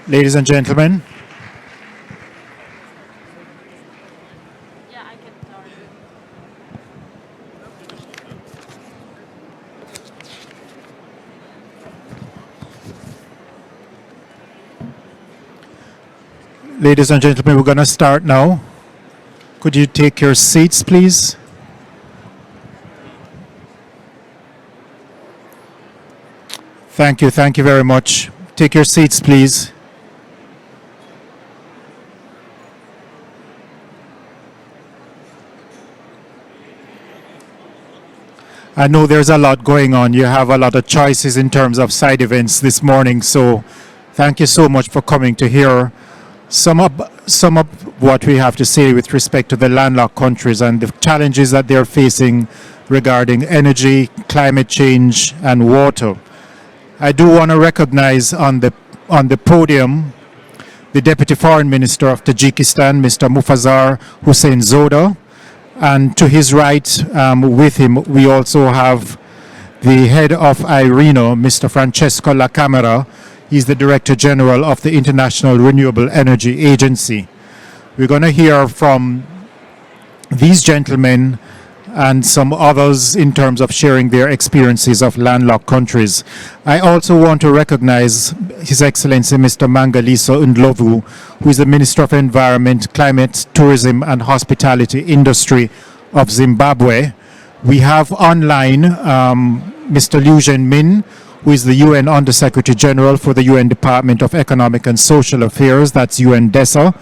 Ladies and gentlemen, we're going to start now. Could you take your seats, please? Thank you very much. Take your seats, please. I know there's a lot going on. You have a lot of choices in terms of side events this morning, so thank you so much for coming to hear some of what we have to say with respect to the landlocked countries and the challenges that they're facing regarding energy, climate change, and water. I do want to recognize on the podium the Deputy Foreign Minister of Tajikistan, Mr. Mufazzar Hussein Zoda, and to his right with him we also have the head of IRENA, Mr. Francesco La Camera. He's the Director General of the International Renewable Energy Agency. We're going to hear from these gentlemen and some others in terms of sharing their experiences of landlocked countries. I also want to recognize His Excellency Mr. Mangaliso Ndlovu, who is the Minister of Environment, Climate, Tourism and Hospitality Industry of Zimbabwe. We have online Mr. Liu Zhenmin, who is the UN Under-Secretary General for the UN Department of Economic and Social Affairs, that's UNDESA.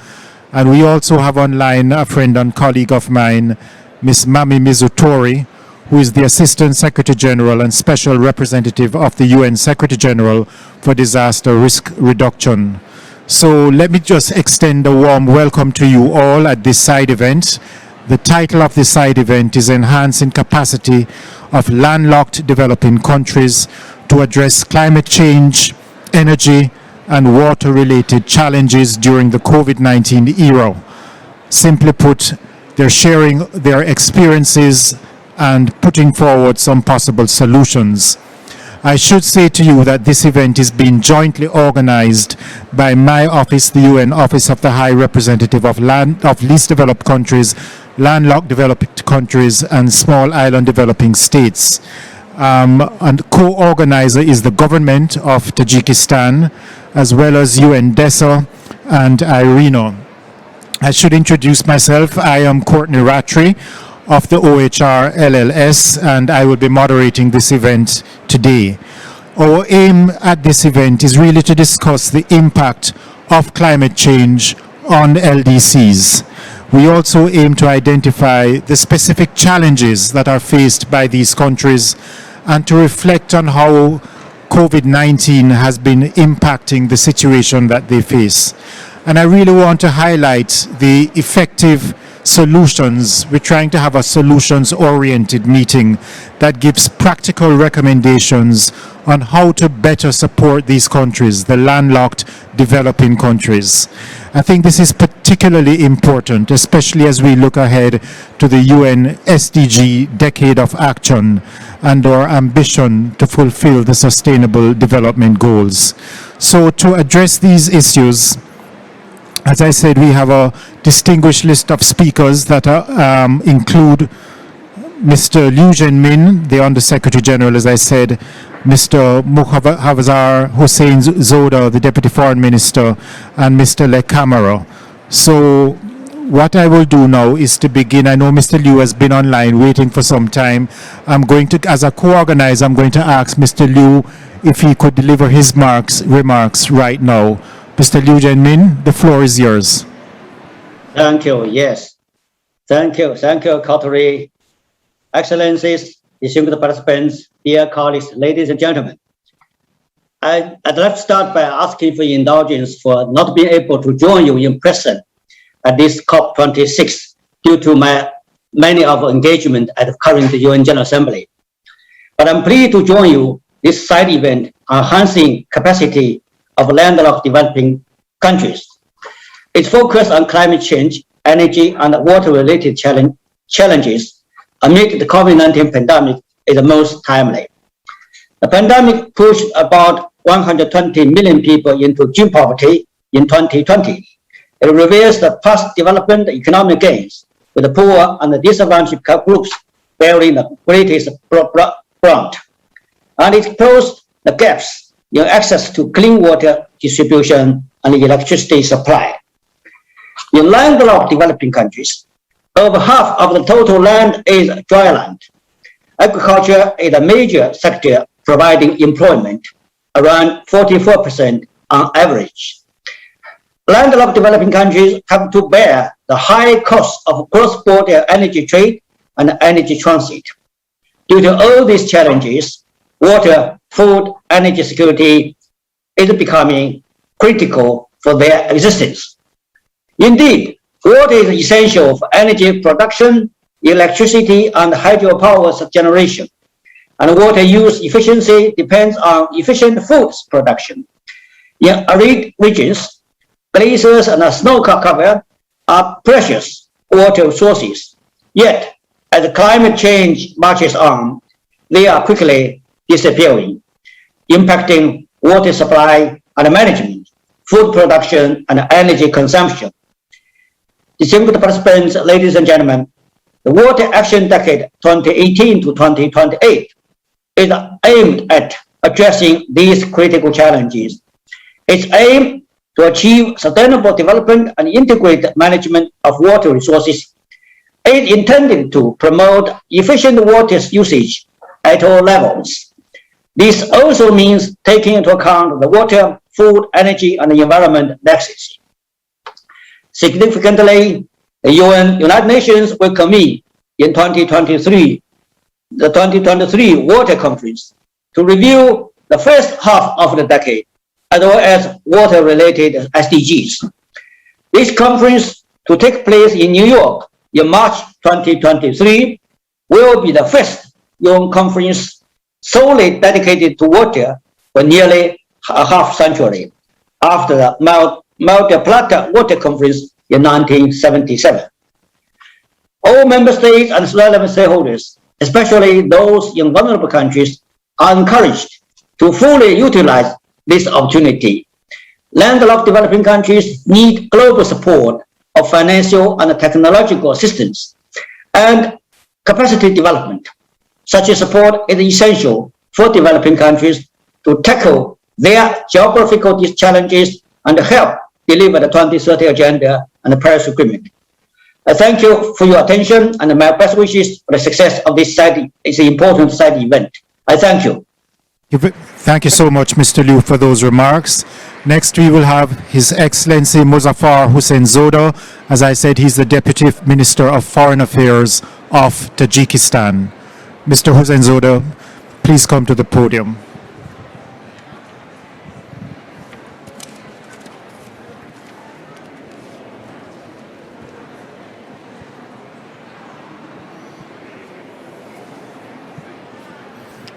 And we also have online a friend and colleague of mine, Ms. Mami Mizutori, who is the Assistant Secretary General and Special Representative of the UN Secretary General for Disaster Risk Reduction. So let me just extend a warm welcome to you all at this side event. The title of this side event is Enhancing Capacity of Landlocked Developing Countries to Address Climate Change, Energy, and Water-Related Challenges during the COVID-19 era. Simply put, they're sharing their experiences and putting forward some possible solutions. I should say to you that this event is being jointly organized by my office, the UN Office of the High Representative of Least Developed Countries, Landlocked Developed Countries, and Small Island Developing States. And co-organizer is the government of Tajikistan, as well as UNDESA and IRENA. I should introduce myself. I am Courtney Rattray of the OHR LLS, and I will be moderating this event today. Our aim at this event is really to discuss the impact of climate change on LDCs. We also aim to identify the specific challenges that are faced by these countries and to reflect on how COVID-19 has been impacting the situation that they face. And I really want to highlight the effective solutions. We're trying to have a solutions-oriented meeting that gives practical recommendations on how to better support these countries, the landlocked developing countries. I think this is particularly important, especially as we look ahead to the UN SDG Decade of Action and our ambition to fulfill the Sustainable Development Goals. So to address these issues, as I said, we have a distinguished list of speakers that include Mr. Liu Zhenmin, the Under-Secretary General, as I said, Mr. Mufazzar Hussein Zoda, the Deputy Foreign Minister, and Mr. Le Camera. So what I will do now is to begin. I know Mr. Liu has been online waiting for some time. I'm going to, as a co-organizer, I'm going to ask Mr. Liu if he could deliver his remarks right now. Mr. Liu Zhenmin, the floor is yours. Thank you. Yes. Thank you, Courtney. Excellencies, distinguished participants, dear colleagues, ladies and gentlemen. I'd like to start by asking for indulgence for not being able to join you in person at this COP26 due to my many of engagement at the current UN General Assembly. But I'm pleased to join you this side event enhancing capacity of landlocked developing countries. Its focus on climate change, energy, and water-related challenges amid the COVID-19 pandemic is the most timely. The pandemic pushed about 120 million people into extreme poverty in 2020. It reveals the past development economic gains, with the poor and the disadvantaged groups bearing the greatest brunt. And it closed the gaps in access to clean water distribution and electricity supply. In landlocked developing countries, over half of the total land is dry land. Agriculture is a major sector providing employment, around 44% on average. Landlocked developing countries have to bear the high cost of cross-border energy trade and energy transit. Due to all these challenges, water, food, energy security is becoming critical for their existence. Indeed, water is essential for energy production, electricity, and hydropower generation. And water use efficiency depends on efficient food production. In arid regions, glaciers and snow cover are precious water sources. Yet, as climate change marches on, they are quickly disappearing, impacting water supply and management, food production, and energy consumption. Distinguished participants, ladies and gentlemen, the Water Action Decade 2018 to 2028 is aimed at addressing these critical challenges. Its aim to achieve sustainable development and integrated management of water resources is intended to promote efficient water usage at all levels. This also means taking into account the water, food, energy, and environment nexus. Significantly, the United Nations will convene in 2023, the 2023 Water Conference, to review the first half of the decade, as well as water-related SDGs. This conference, to take place in New York in March 2023, will be the first UN conference solely dedicated to water for nearly a half century, after the Mar del Plata Water Conference in 1977. All member states and relevant stakeholders, especially those in vulnerable countries, are encouraged to fully utilize this opportunity. Landlocked developing countries need global support of financial and technological assistance and capacity development. Such support is essential for developing countries to tackle their geographical challenges and help deliver the 2030 Agenda and the Paris Agreement. I thank you for your attention and my best wishes for the success of this important side event. I thank you. Thank you so much, Mr. Liu, for those remarks. Next, we will have His Excellency Muzaffar Hussein Zoda. As I said, he's the Deputy Minister of Foreign Affairs of Tajikistan. Mr. Hussein Zoda, please come to the podium.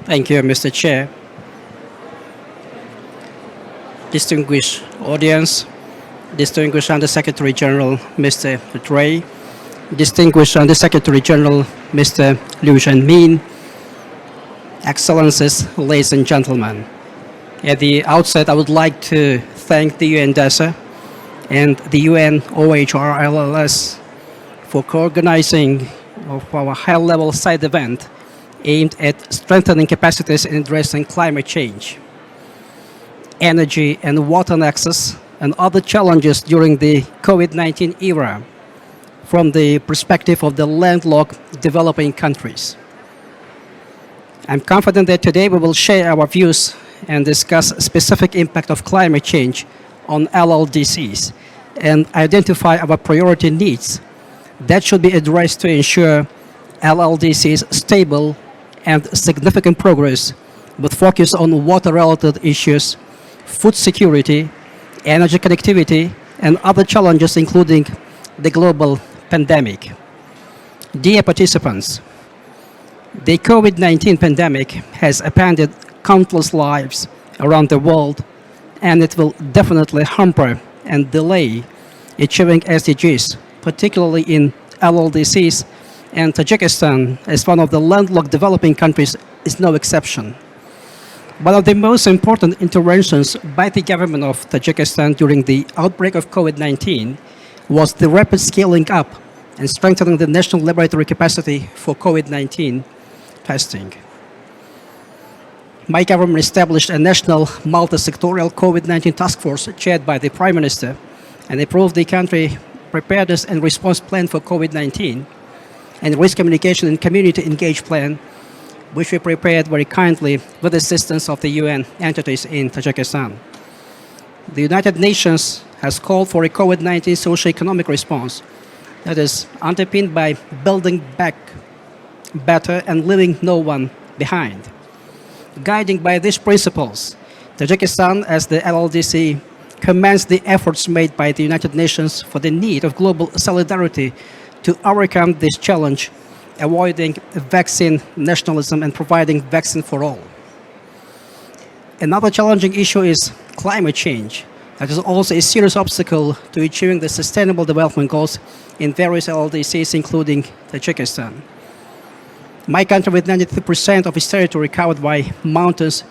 Thank you, Mr. Chair. Distinguished audience, distinguished Under-Secretary General Mr. Dray, distinguished Under-Secretary General Mr. Liu Zhenmin, Excellencies, ladies and gentlemen. At the outset, I would like to thank the UNDESA and the UN OHRLLS for co-organizing of our high-level side event aimed at strengthening capacities in addressing climate change, energy and water access, and other challenges during the COVID-19 era from the perspective of the landlocked developing countries. I'm confident that today we will share our views and discuss specific impact of climate change on LLDCs and identify our priority needs that should be addressed to ensure LLDCs stable and significant progress with focus on water-related issues, food security, energy connectivity, and other challenges including the global pandemic. Dear participants, the COVID-19 pandemic has upended countless lives around the world, and it will definitely hamper and delay achieving SDGs, particularly in LLDCs, and Tajikistan, as one of the landlocked developing countries, is no exception. One of the most important interventions by the government of Tajikistan during the outbreak of COVID-19 was the rapid scaling up and strengthening the national laboratory capacity for COVID-19 testing. My government established a national multi-sectorial COVID-19 task force chaired by the Prime Minister and approved the country preparedness and response plan for COVID-19 and risk communication and community engaged plan, which we prepared very kindly with the assistance of the UN entities in Tajikistan. The United Nations has called for a COVID-19 socioeconomic response that is underpinned by building back better and leaving no one behind. Guiding by these principles, Tajikistan, as the LLDC, commends the efforts made by the United Nations for the need of global solidarity to overcome this challenge, avoiding vaccine nationalism and providing vaccine for all. Another challenging issue is climate change. That is also a serious obstacle to achieving the Sustainable Development Goals in various LLDCs, including Tajikistan. My country, with 93% of its territory covered by mountains,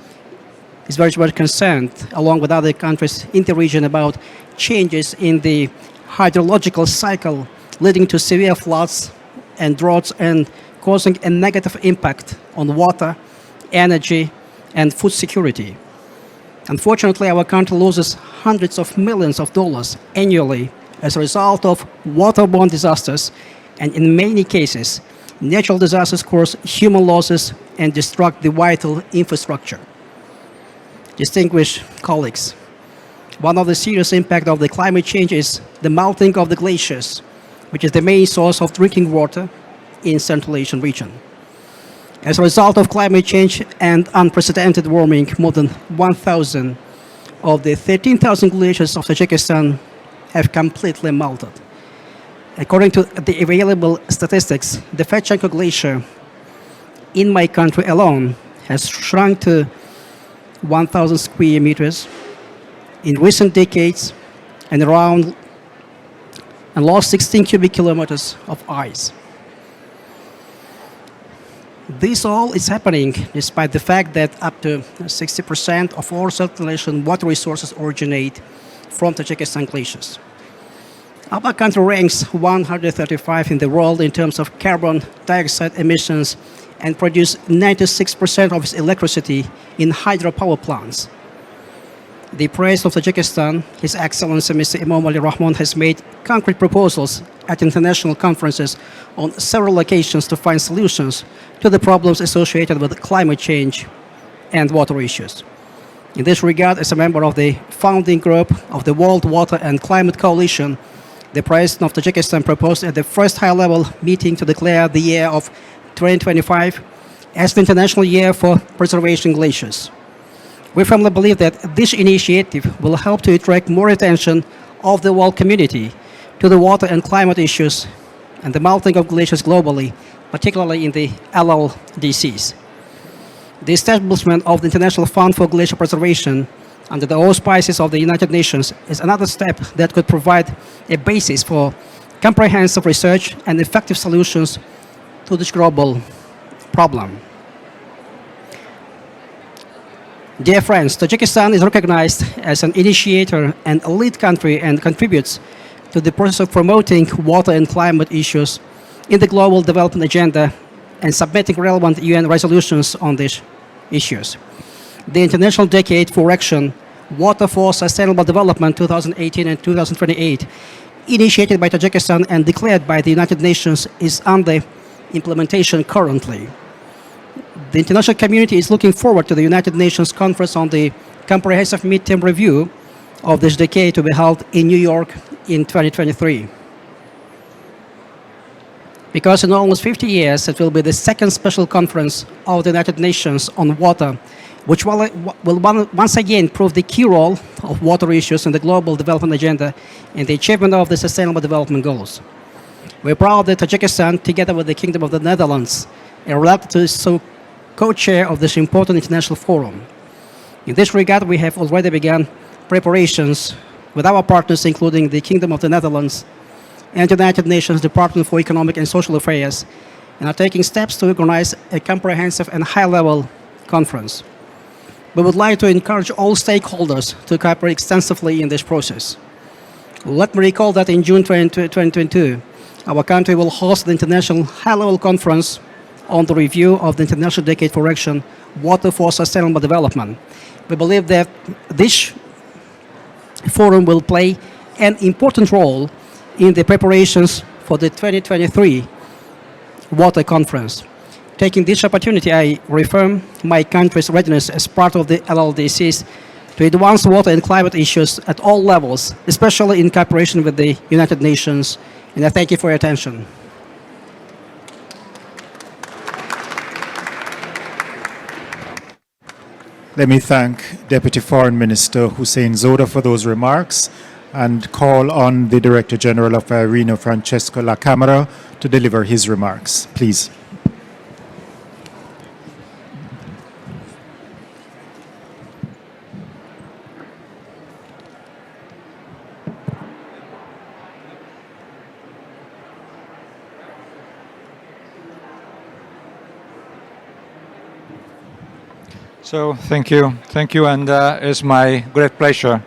is very much concerned, along with other countries in the region, about changes in the hydrological cycle leading to severe floods and droughts and causing a negative impact on water, energy, and food security. Unfortunately, our country loses hundreds of millions of dollars annually as a result of waterborne disasters, and in many cases, natural disasters cause human losses and destruct the vital infrastructure. Distinguished colleagues, one of the serious impacts of the climate change is the melting of the glaciers, which is the main source of drinking water in Central Asian region. As a result of climate change and unprecedented warming, more than 1,000 of the 13,000 glaciers of Tajikistan have completely melted. According to the available statistics, the Fetchenko Glacier in my country alone has shrunk to 1,000 square meters in recent decades and lost 16 cubic kilometers of ice. This all is happening despite the fact that up to 60% of all circulation water resources originate from Tajikistan glaciers. Our country ranks 135 in the world in terms of carbon dioxide emissions and produces 96% of its electricity in hydropower plants. The President of Tajikistan, His Excellency Mr. Imam Ali Rahman, has made concrete proposals at international conferences on several occasions to find solutions to the problems associated with climate change and water issues. In this regard, as a member of the founding group of the World Water and Climate Coalition, the President of Tajikistan proposed at the first high-level meeting to declare the year of 2025 as the International Year for Preservation Glaciers. We firmly believe that this initiative will help to attract more attention of the world community to the water and climate issues and the melting of glaciers globally, particularly in the LLDCs. The establishment of the International Fund for Glacier Preservation under the auspices of the United Nations is another step that could provide a basis for comprehensive research and effective solutions to this global problem. Dear friends, Tajikistan is recognized as an initiator and a lead country and contributes to the process of promoting water and climate issues in the global development agenda and submitting relevant UN resolutions on these issues. The International Decade for Action, Water for Sustainable Development 2018 and 2028, initiated by Tajikistan and declared by the United Nations, is under implementation currently. The international community is looking forward to the United Nations Conference on the Comprehensive Midterm Review of this decade to be held in New York in 2023. Because in almost 50 years, it will be the second special conference of the United Nations on water, which will once again prove the key role of water issues in the global development agenda and the achievement of the Sustainable Development Goals. We're proud that Tajikistan, together with the Kingdom of the Netherlands, are elected to co-chair of this important international forum. In this regard, we have already begun preparations with our partners, including the Kingdom of the Netherlands and the United Nations Department for Economic and Social Affairs, and are taking steps to organize a comprehensive and high-level conference. We would like to encourage all stakeholders to cooperate extensively in this process. Let me recall that in June 2022, our country will host the International High-Level Conference on the review of the International Decade for Action, Water for Sustainable Development. We believe that this forum will play an important role in the preparations for the 2023 Water Conference. Taking this opportunity, I reaffirm my country's readiness as part of the LLDCs to advance water and climate issues at all levels, especially in cooperation with the United Nations. And I thank you for your attention. Let me thank Deputy Foreign Minister Hussein Zoda for those remarks and call on the Director General of IRENA, Francesco La Camera, to deliver his remarks. Please. So thank you, and it's my great pleasure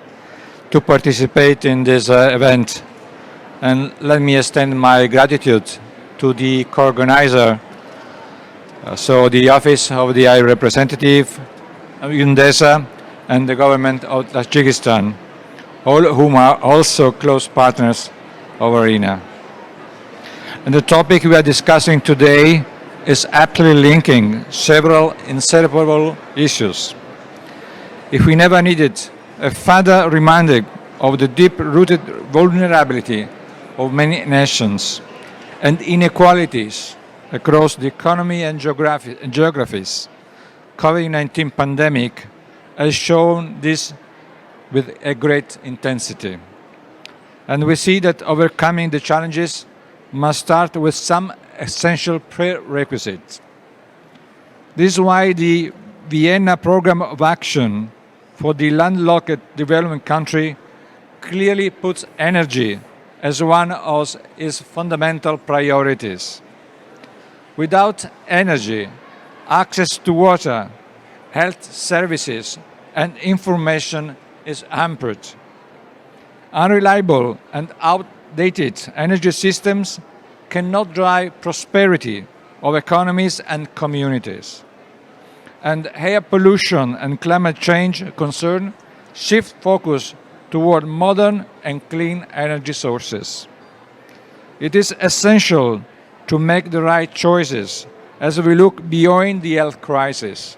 to participate in this event. And let me extend my gratitude to the co-organizer, so the Office of the High Representative, UNDESA, and the government of Tajikistan, all whom are also close partners of ARENA. And the topic we are discussing today is aptly linking several inseparable issues. If we never needed a further reminder of the deep-rooted vulnerability of many nations and inequalities across the economy and geographies, COVID-19 pandemic has shown this with a great intensity. And we see that overcoming the challenges must start with some essential prerequisites. This is why the Vienna Programme of Action for the Landlocked Development Country clearly puts energy as one of its fundamental priorities. Without energy, access to water, health services, and information is hampered. Unreliable and outdated energy systems cannot drive prosperity of economies and communities. And air pollution and climate change concern shift focus toward modern and clean energy sources. It is essential to make the right choices as we look beyond the health crisis.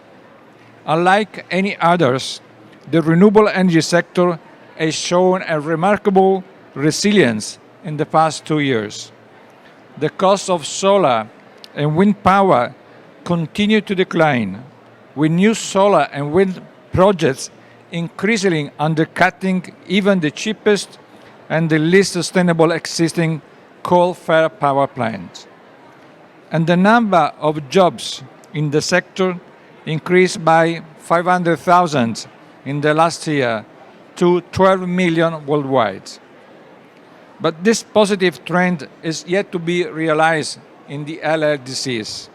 Unlike any others, the renewable energy sector has shown a remarkable resilience in the past 2 years. The cost of solar and wind power continue to decline, with new solar and wind projects increasingly undercutting even the cheapest and the least sustainable existing coal-fired power plants. And the number of jobs in the sector increased by 500,000 in the last year to 12 million worldwide. But this positive trend is yet to be realized in the LLDCs.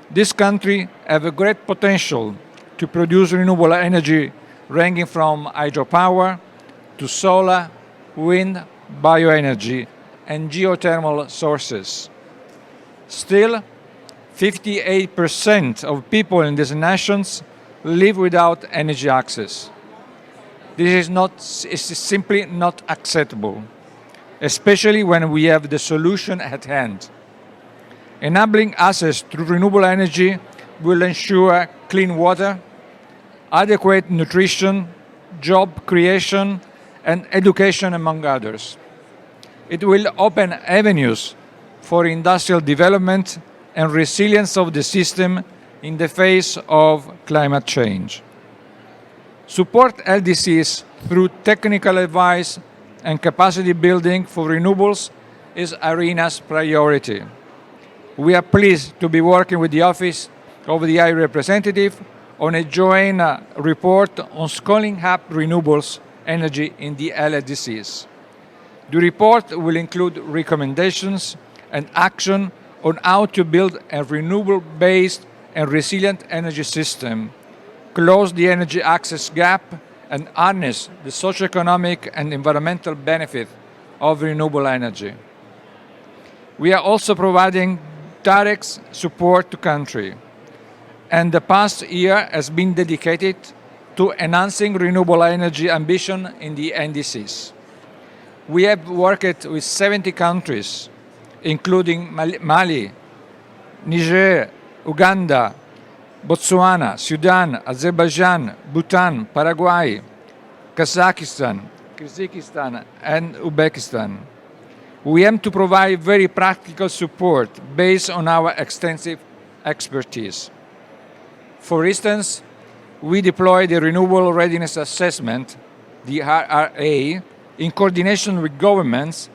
This country has a great potential to produce renewable energy ranging from hydropower to solar, wind, bioenergy, and geothermal sources. Still, 58% of people in these nations live without energy access. This is simply not acceptable, especially when we have the solution at hand. Enabling access to renewable energy will ensure clean water, adequate nutrition, job creation, and education, among others. It will open avenues for industrial development and resilience of the system in the face of climate change. Support LDCs through technical advice and capacity building for renewables is ARENA's priority. We are pleased to be working with the Office of the High Representative on a joint report on scaling up renewables energy in the LLDCs. The report will include recommendations and action on how to build a renewable-based and resilient energy system, close the energy access gap, and harness the socioeconomic and environmental benefit of renewable energy. We are also providing direct support to country, and the past year has been dedicated to enhancing renewable energy ambition in the NDCs. We have worked with 70 countries, including Mali, Niger, Uganda, Botswana, Sudan, Azerbaijan, Bhutan, Paraguay, Kazakhstan, Kyrgyzstan, and Uzbekistan. We aim to provide very practical support based on our extensive expertise. For instance, we deploy the Renewable Readiness Assessment, the RRA, in coordination with governments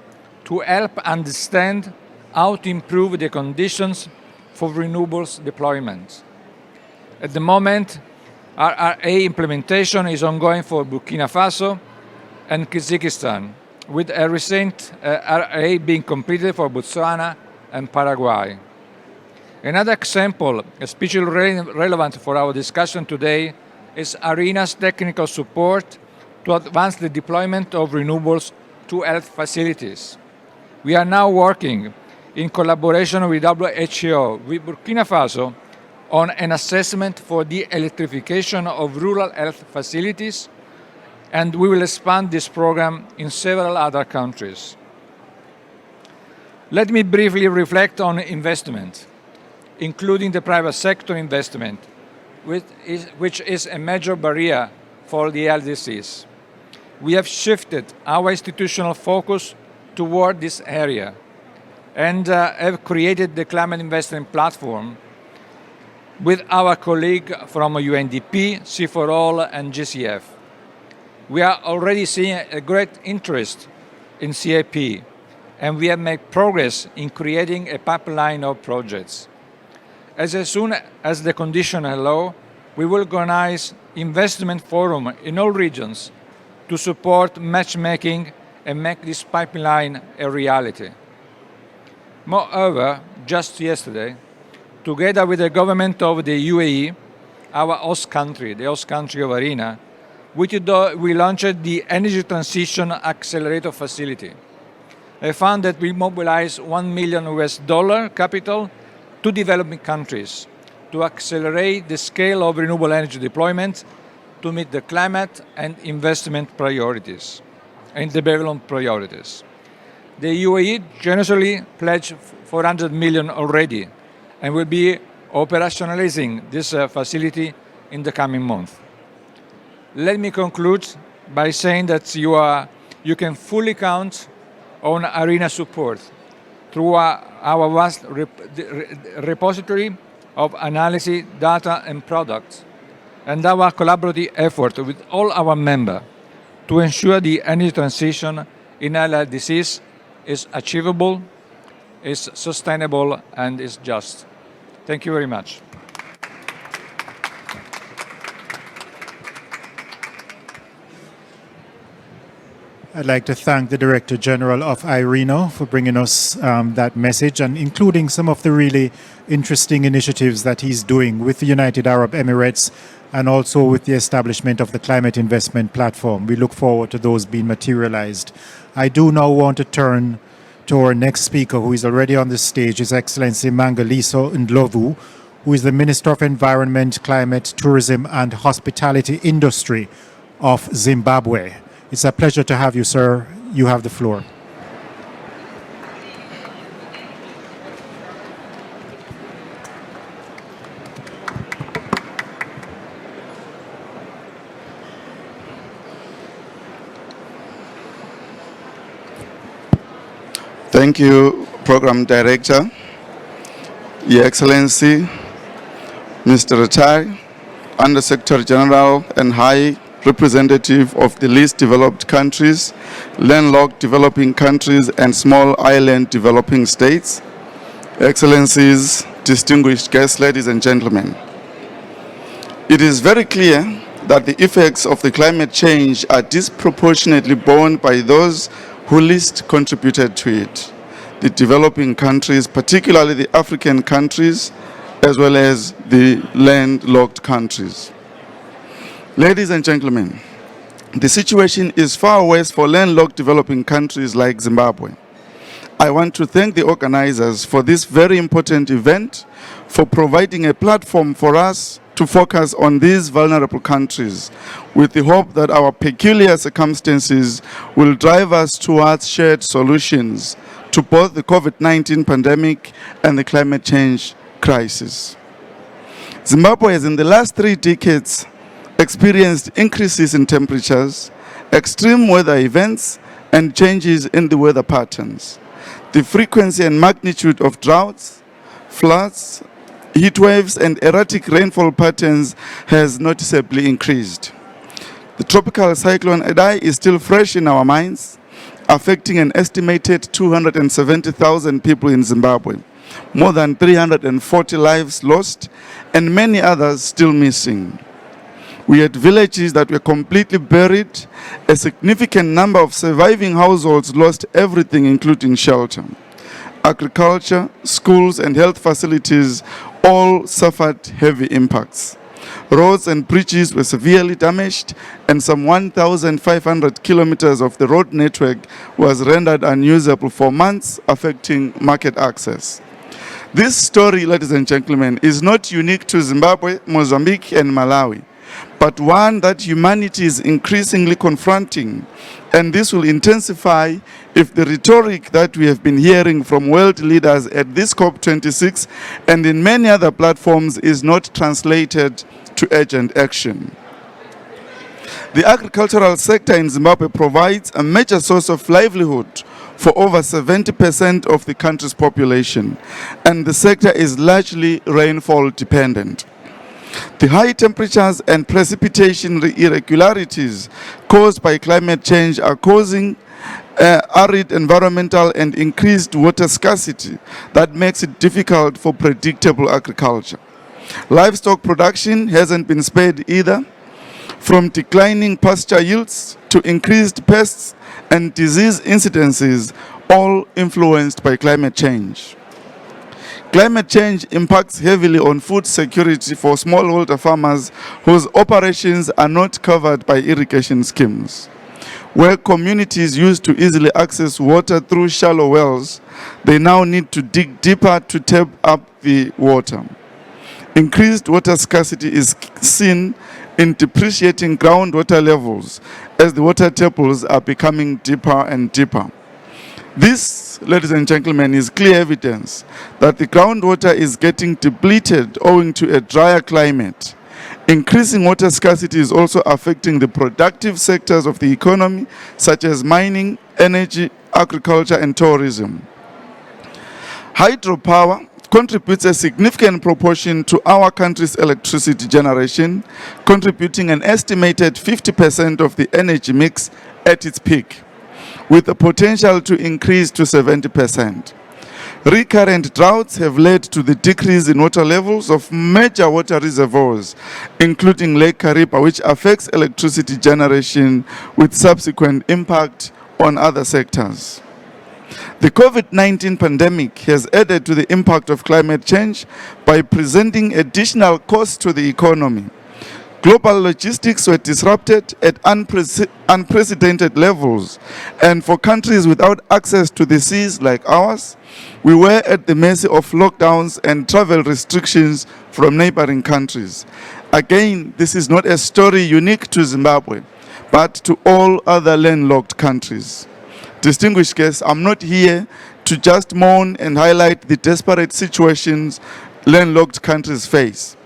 to help understand how to improve the conditions for renewables deployment. At the moment, RRA implementation is ongoing for Burkina Faso and Kyrgyzstan, with a recent RRA being completed for Botswana and Paraguay. Another example, especially relevant for our discussion today, is ARENA's technical support to advance the deployment of renewables to health facilities. We are now working in collaboration with WHO, with Burkina Faso, on an assessment for the electrification of rural health facilities, and we will expand this program in several other countries. Let me briefly reflect on investment, including the private sector investment, which is a major barrier for the LLDCs. We have shifted our institutional focus toward this area and have created the Climate Investment Platform with our colleague from UNDP, C4All, and GCF. We are already seeing a great interest in CIP, and we have made progress in creating a pipeline of projects. As soon as the conditions allow, we will organize investment forum in all regions to support matchmaking and make this pipeline a reality. Moreover, just yesterday, together with the government of the UAE, our host country, the host country of ARENA, we launched the Energy Transition Accelerator Facility, a fund that will mobilize $1 million capital to developing countries to accelerate the scale of renewable energy deployment to meet the climate and investment priorities and development priorities. The UAE generously pledged $400 million already and will be operationalizing this facility in the coming month. Let me conclude by saying that you can fully count on ARENA support through our vast repository of analysis, data, and products, and our collaborative effort with all our members to ensure the energy transition in LLDCs is achievable, is sustainable, and is just. Thank you very much. I'd like to thank the Director General of IRENA for bringing us that message and including some of the really interesting initiatives that he's doing with the United Arab Emirates and also with the establishment of the Climate Investment Platform. We look forward to those being materialized. I do now want to turn to our next speaker, who is already on the stage, His Excellency Mangaliso Ndlovu, who is the Minister of Environment, Climate, Tourism and Hospitality Industry of Zimbabwe. It's a pleasure to have you, sir. You have the floor. Thank you, Program Director, Your Excellency, Mr. Ratai, Under Secretary General and High Representative of the least developed countries, landlocked developing countries, and small island developing states, Excellencies, distinguished guests, ladies and gentlemen. It is very clear that the effects of the climate change are disproportionately borne by those who least contributed to it, the developing countries, particularly the African countries, as well as the landlocked countries. Ladies and gentlemen, the situation is far worse for landlocked developing countries like Zimbabwe. I want to thank the organizers for this very important event, for providing a platform for us to focus on these vulnerable countries, with the hope that our peculiar circumstances will drive us towards shared solutions to both the COVID-19 pandemic and the climate change crisis. Zimbabwe has in the last 3 decades experienced increases in temperatures, extreme weather events, and changes in the weather patterns. The frequency and magnitude of droughts, floods, heat waves, and erratic rainfall patterns has noticeably increased. The tropical cyclone Idai is still fresh in our minds, affecting an estimated 270,000 people in Zimbabwe, more than 340 lives lost, and many others still missing. We had villages that were completely buried. A significant number of surviving households lost everything, including shelter. Agriculture, schools, and health facilities all suffered heavy impacts. Roads and bridges were severely damaged, and some 1,500 kilometers of the road network was rendered unusable for months, affecting market access. This story, ladies and gentlemen, is not unique to Zimbabwe, Mozambique, and Malawi, but one that humanity is increasingly confronting, and this will intensify if the rhetoric that we have been hearing from world leaders at this COP26 and in many other platforms is not translated to urgent action. The agricultural sector in Zimbabwe provides a major source of livelihood for over 70% of the country's population, and the sector is largely rainfall dependent. The high temperatures and precipitation irregularities caused by climate change are causing arid environmental and increased water scarcity that makes it difficult for predictable agriculture. Livestock production hasn't been spared either, from declining pasture yields to increased pests and disease incidences, all influenced by climate change. Climate change impacts heavily on food security for smallholder farmers whose operations are not covered by irrigation schemes. Where communities used to easily access water through shallow wells, they now need to dig deeper to tap up the water. Increased water scarcity is seen in depreciating groundwater levels as the water tables are becoming deeper and deeper. This, ladies and gentlemen, is clear evidence that the groundwater is getting depleted owing to a drier climate. Increasing water scarcity is also affecting the productive sectors of the economy, such as mining, energy, agriculture, and tourism. Hydropower contributes a significant proportion to our country's electricity generation, contributing an estimated 50% of the energy mix at its peak, with the potential to increase to 70%. Recurrent droughts have led to the decrease in water levels of major water reservoirs, including Lake Kariba, which affects electricity generation with subsequent impact on other sectors. The COVID-19 pandemic has added to the impact of climate change by presenting additional costs to the economy. Global logistics were disrupted at unprecedented levels, and for countries without access to the seas like ours, we were at the mercy of lockdowns and travel restrictions from neighboring countries. Again, this is not a story unique to Zimbabwe, but to all other landlocked countries. Distinguished guests, I'm not here to just mourn and highlight the desperate situations landlocked countries face,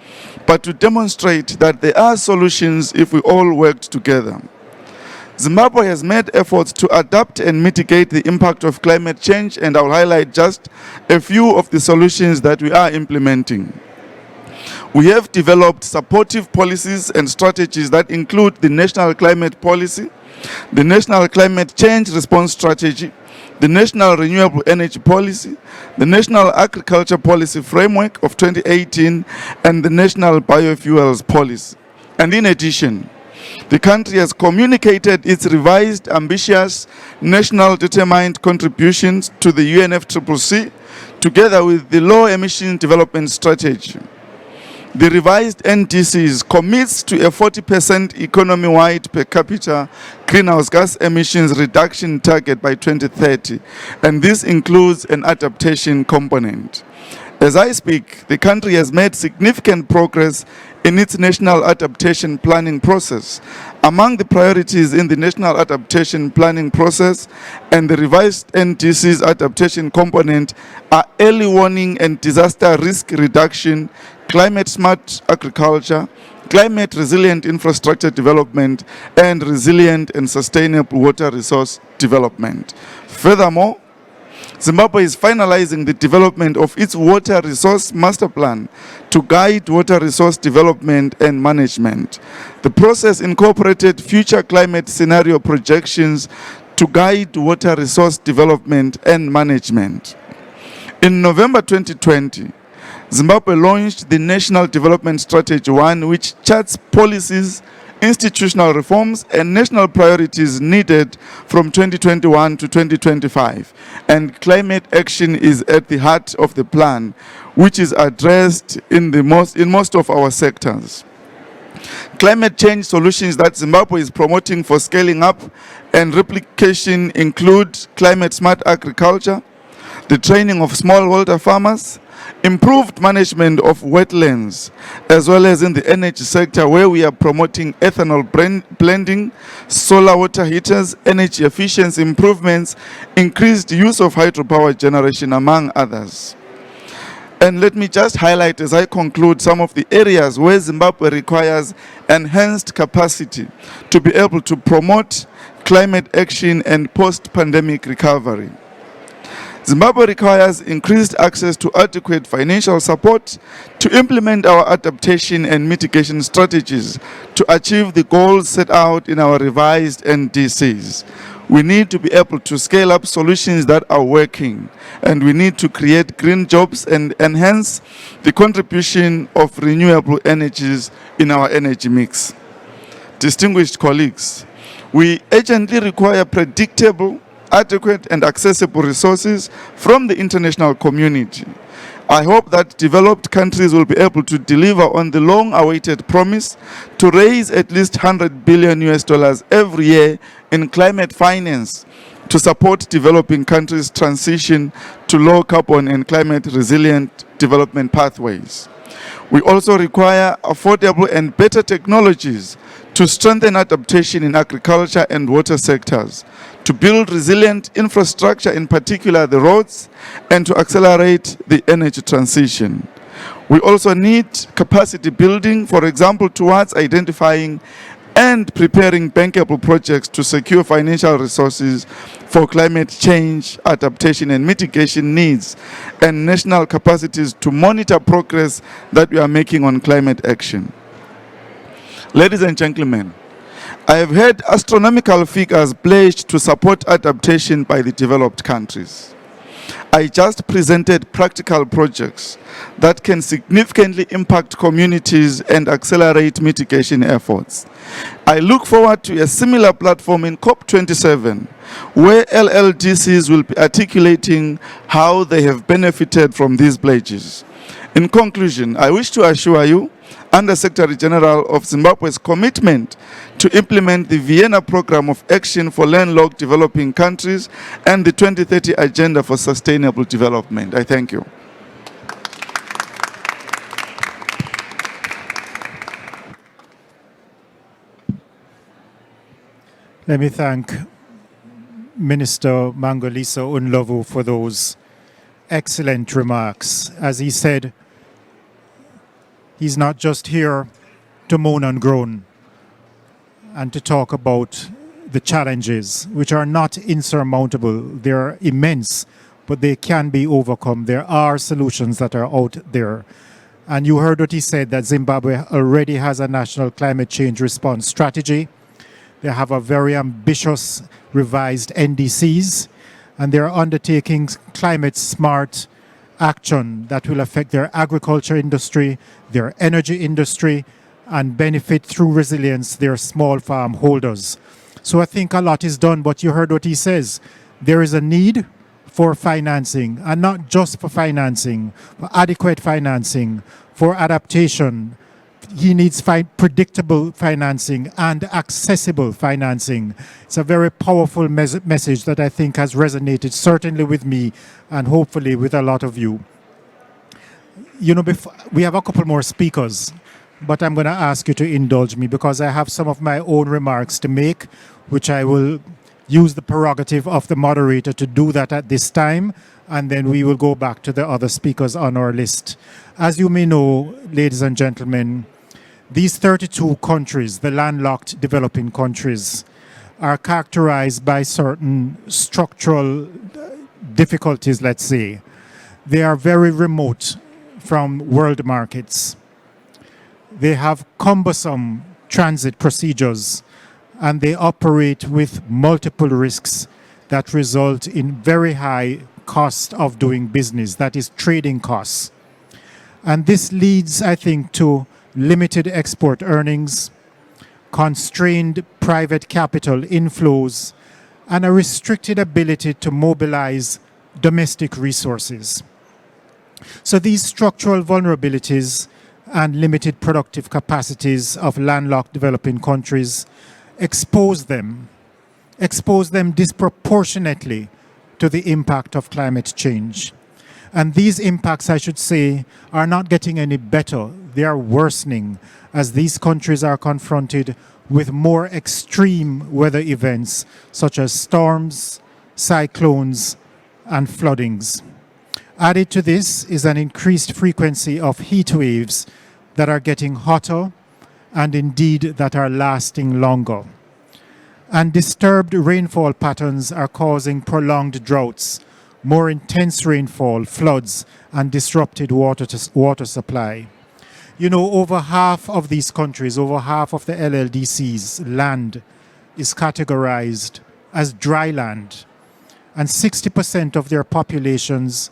but to demonstrate that there are solutions if we all worked together. Zimbabwe has made efforts to adapt and mitigate the impact of climate change, and I'll highlight just a few of the solutions that we are implementing. We have developed supportive policies and strategies that include the National Climate Policy, the National Climate Change Response Strategy, the National Renewable Energy Policy, the National Agriculture Policy Framework of 2018, and the National Biofuels Policy. And in addition, the country has communicated its revised, ambitious, national determined contributions to the UNFCCC, together with the Low Emission Development Strategy. The revised NDCs commits to a 40% economy-wide per capita greenhouse gas emissions reduction target by 2030, and this includes an adaptation component. As I speak, the country has made significant progress in its national adaptation planning process. Among the priorities in the national adaptation planning process and the revised NDC's adaptation component are early warning and disaster risk reduction, climate smart agriculture, climate resilient infrastructure development, and resilient and sustainable water resource development. Furthermore, Zimbabwe is finalizing the development of its water resource master plan to guide water resource development and management. The process incorporated future climate scenario projections to guide water resource development and management. In November 2020, Zimbabwe launched the National Development Strategy 1, which charts policies, institutional reforms, and national priorities needed from 2021 to 2025. And climate action is at the heart of the plan, which is addressed in most of our sectors. Climate change solutions that Zimbabwe is promoting for scaling up and replication include climate smart agriculture, the training of smallholder farmers, improved management of wetlands, as well as in the energy sector where we are promoting ethanol blending, solar water heaters, energy efficiency improvements, increased use of hydropower generation, among others. And let me just highlight as I conclude some of the areas where Zimbabwe requires enhanced capacity to be able to promote climate action and post-pandemic recovery. Zimbabwe requires increased access to adequate financial support to implement our adaptation and mitigation strategies to achieve the goals set out in our revised NDCs. We need to be able to scale up solutions that are working, and we need to create green jobs and enhance the contribution of renewable energies in our energy mix. Distinguished colleagues, we urgently require predictable, adequate and accessible resources from the international community. I hope that developed countries will be able to deliver on the long-awaited promise to raise at least $100 billion every year in climate finance to support developing countries' transition to low carbon and climate resilient development pathways. We also require affordable and better technologies to strengthen adaptation in agriculture and water sectors, to build resilient infrastructure, in particular the roads, and to accelerate the energy transition. We also need capacity building, for example, towards identifying and preparing bankable projects to secure financial resources for climate change, adaptation and mitigation needs, and national capacities to monitor progress that we are making on climate action. Ladies and gentlemen, I have heard astronomical figures pledged to support adaptation by the developed countries. I just presented practical projects that can significantly impact communities and accelerate mitigation efforts. I look forward to a similar platform in COP27, where LLDCs will be articulating how they have benefited from these pledges. In conclusion, I wish to assure you, Under Secretary General of Zimbabwe's commitment to implement the Vienna Programme of Action for Landlocked Developing Countries and the 2030 Agenda for Sustainable Development. I thank you. Let me thank Minister Mangolisa Unlovu for those excellent remarks. As he said, he's not just here to moan and groan and to talk about the challenges, which are not insurmountable. They're immense, but they can be overcome. There are solutions that are out there. And you heard what he said, that Zimbabwe already has a national climate change response strategy. They have a very ambitious revised NDCs, and they're undertaking climate smart action that will affect their agriculture industry, their energy industry, and benefit through resilience their small farm holders. So I think a lot is done, but you heard what he says. There is a need for financing, and not just for financing, for adequate financing for adaptation, he needs predictable financing and accessible financing. It's a very powerful message that I think has resonated certainly with me and hopefully with a lot of you. You know, we have a couple more speakers, but I'm going to ask you to indulge me because I have some of my own remarks to make, which I will use the prerogative of the moderator to do that at this time, and then we will go back to the other speakers on our list. As you may know, ladies and gentlemen, these 32 countries, the landlocked developing countries, are characterized by certain structural difficulties, let's say. They are very remote from world markets. They have cumbersome transit procedures, and they operate with multiple risks that result in very high cost of doing business, that is trading costs. And this leads, I think, to limited export earnings, constrained private capital inflows, and a restricted ability to mobilize domestic resources. So these structural vulnerabilities and limited productive capacities of landlocked developing countries expose them disproportionately to the impact of climate change. And these impacts, I should say, are not getting any better. They are worsening as these countries are confronted with more extreme weather events such as storms, cyclones, and floodings. Added to this is an increased frequency of heat waves that are getting hotter and indeed that are lasting longer. And disturbed rainfall patterns are causing prolonged droughts, more intense rainfall, floods, and disrupted water supply. You know, over half of these countries, over half of the LLDCs, land is categorized as dry land, and 60% of their populations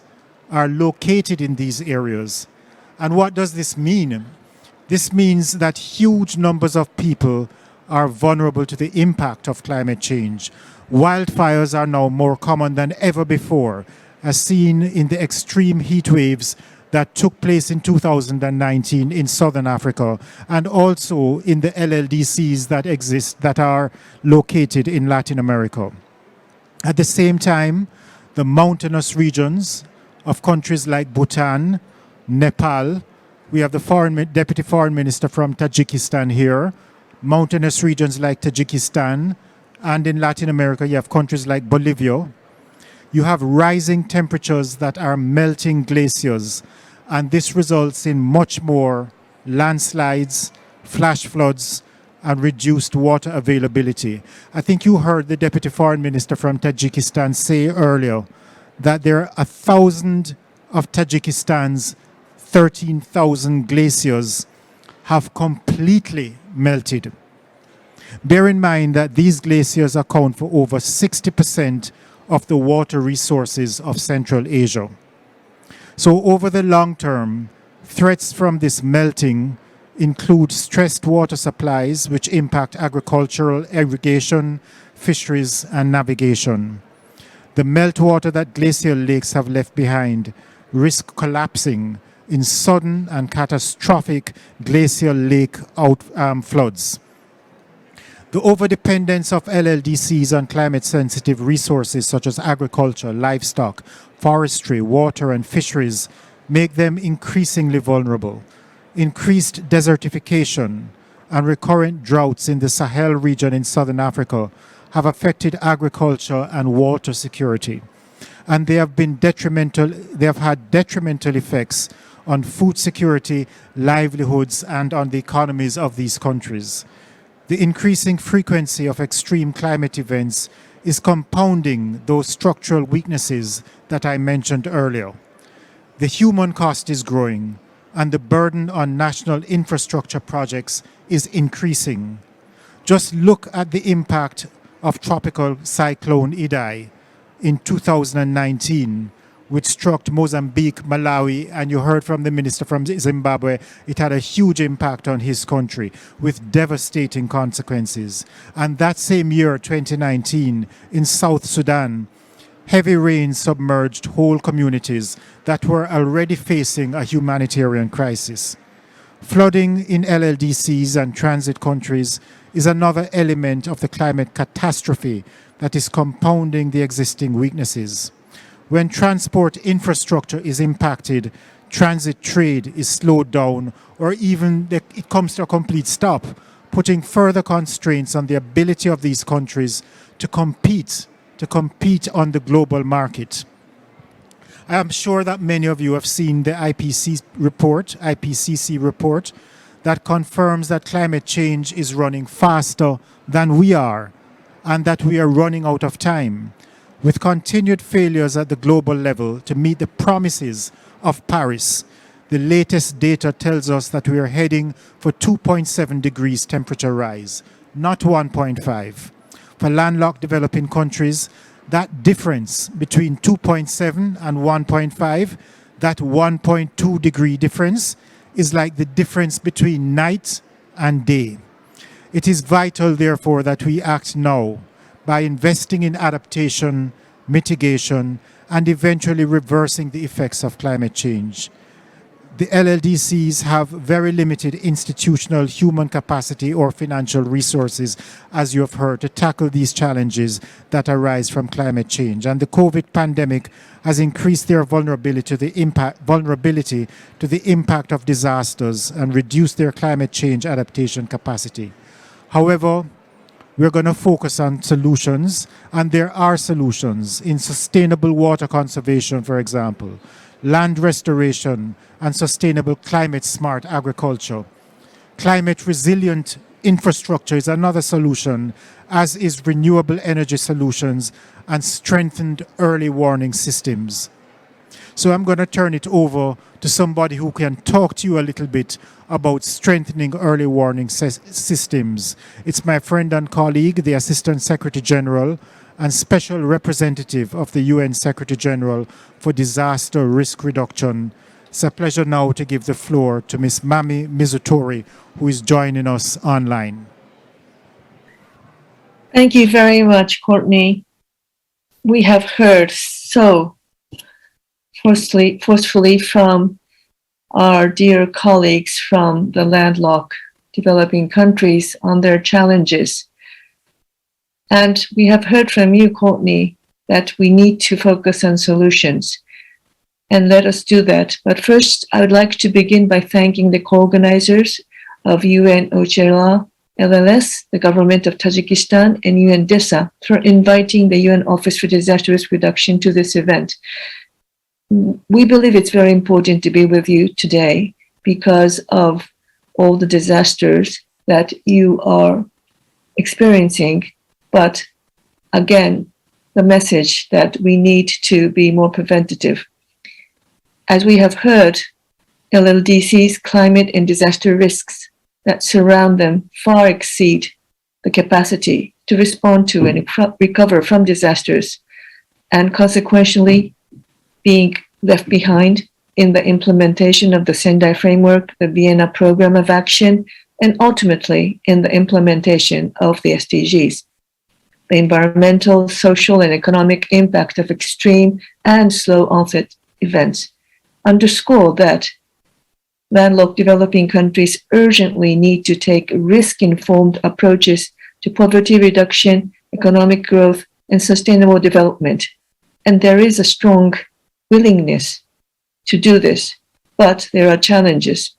are located in these areas. And what does this mean? This means that huge numbers of people are vulnerable to the impact of climate change. Wildfires are now more common than ever before, as seen in the extreme heat waves that took place in 2019 in Southern Africa, and also in the LLDCs that are located in Latin America. At the same time, the mountainous regions of countries like Bhutan, Nepal, we have the Deputy Foreign Minister from Tajikistan here, mountainous regions like Tajikistan, and in Latin America you have countries like Bolivia. You have rising temperatures that are melting glaciers, and this results in much more landslides, flash floods, and reduced water availability. I think you heard the Deputy Foreign Minister from Tajikistan say earlier that there are 1,000 of Tajikistan's 13,000 glaciers have completely melted. Bear in mind that these glaciers account for over 60% of the water resources of Central Asia. So over the long term, threats from this melting include stressed water supplies, which impact agricultural, irrigation, fisheries, and navigation. The meltwater that glacial lakes have left behind risk collapsing in sudden and catastrophic glacial lake floods. The overdependence of LLDCs on climate-sensitive resources such as agriculture, livestock, forestry, water, and fisheries make them increasingly vulnerable. Increased desertification and recurrent droughts in the Sahel region in southern Africa have affected agriculture and water security. And they have had detrimental effects on food security, livelihoods, and on the economies of these countries. The increasing frequency of extreme climate events is compounding those structural weaknesses that I mentioned earlier. The human cost is growing, and the burden on national infrastructure projects is increasing. Just look at the impact of tropical cyclone Idai in 2019, which struck Mozambique, Malawi, and you heard from the minister from Zimbabwe, it had a huge impact on his country with devastating consequences. And that same year, 2019, in South Sudan, Heavy rains submerged whole communities that were already facing a humanitarian crisis. Flooding in LLDCs and transit countries is another element of the climate catastrophe that is compounding the existing weaknesses. When transport infrastructure is impacted, transit trade is slowed down, or even it comes to a complete stop, putting further constraints on the ability of these countries to compete on the global market. I am sure that many of you have seen the IPCC report that confirms that climate change is running faster than we are, and that we are running out of time. With continued failures at the global level to meet the promises of Paris, the latest data tells us that we are heading for 2.7 degrees temperature rise, not 1.5. For landlocked developing countries, that difference between 2.7 and 1.5, that 1.2 degree difference, is like the difference between night and day. It is vital, therefore, that we act now by investing in adaptation, mitigation, and eventually reversing the effects of climate change. The LLDCs have very limited institutional human capacity or financial resources, as you have heard, to tackle these challenges that arise from climate change. And the COVID pandemic has increased their vulnerability to the impact of disasters and reduced their climate change adaptation capacity. However, we're going to focus on solutions, and there are solutions in sustainable water conservation, for example, land restoration, and sustainable climate-smart agriculture. Climate-resilient infrastructure is another solution, as is renewable energy solutions and strengthened early warning systems. So I'm going to turn it over to somebody who can talk to you a little bit about strengthening early warning systems. It's my friend and colleague, the Assistant Secretary General and Special Representative of the UN Secretary General for Disaster Risk Reduction. It's a pleasure now to give the floor to Ms. Mami Mizutori, who is joining us online. Thank you very much, Courtney. We have heard so forcefully from our dear colleagues from the landlocked developing countries on their challenges. And we have heard from you, Courtney, that we need to focus on solutions. And let us do that. But first, I would like to begin by thanking the co-organizers of UN OCHA LLS, the government of Tajikistan, and UNDESA for inviting the UN Office for Disaster Risk Reduction to this event. We believe it's very important to be with you today because of all the disasters that you are experiencing. But again, the message that we need to be more preventative. As we have heard, LLDCs, climate and disaster risks that surround them far exceed the capacity to respond to and recover from disasters, and consequently being left behind in the implementation of the Sendai Framework, the Vienna Program of Action, and ultimately in the implementation of the SDGs. The environmental, social, and economic impact of extreme and slow onset events underscore that landlocked developing countries urgently need to take risk-informed approaches to poverty reduction, economic growth, and sustainable development. And there is a strong willingness to do this, but there are challenges.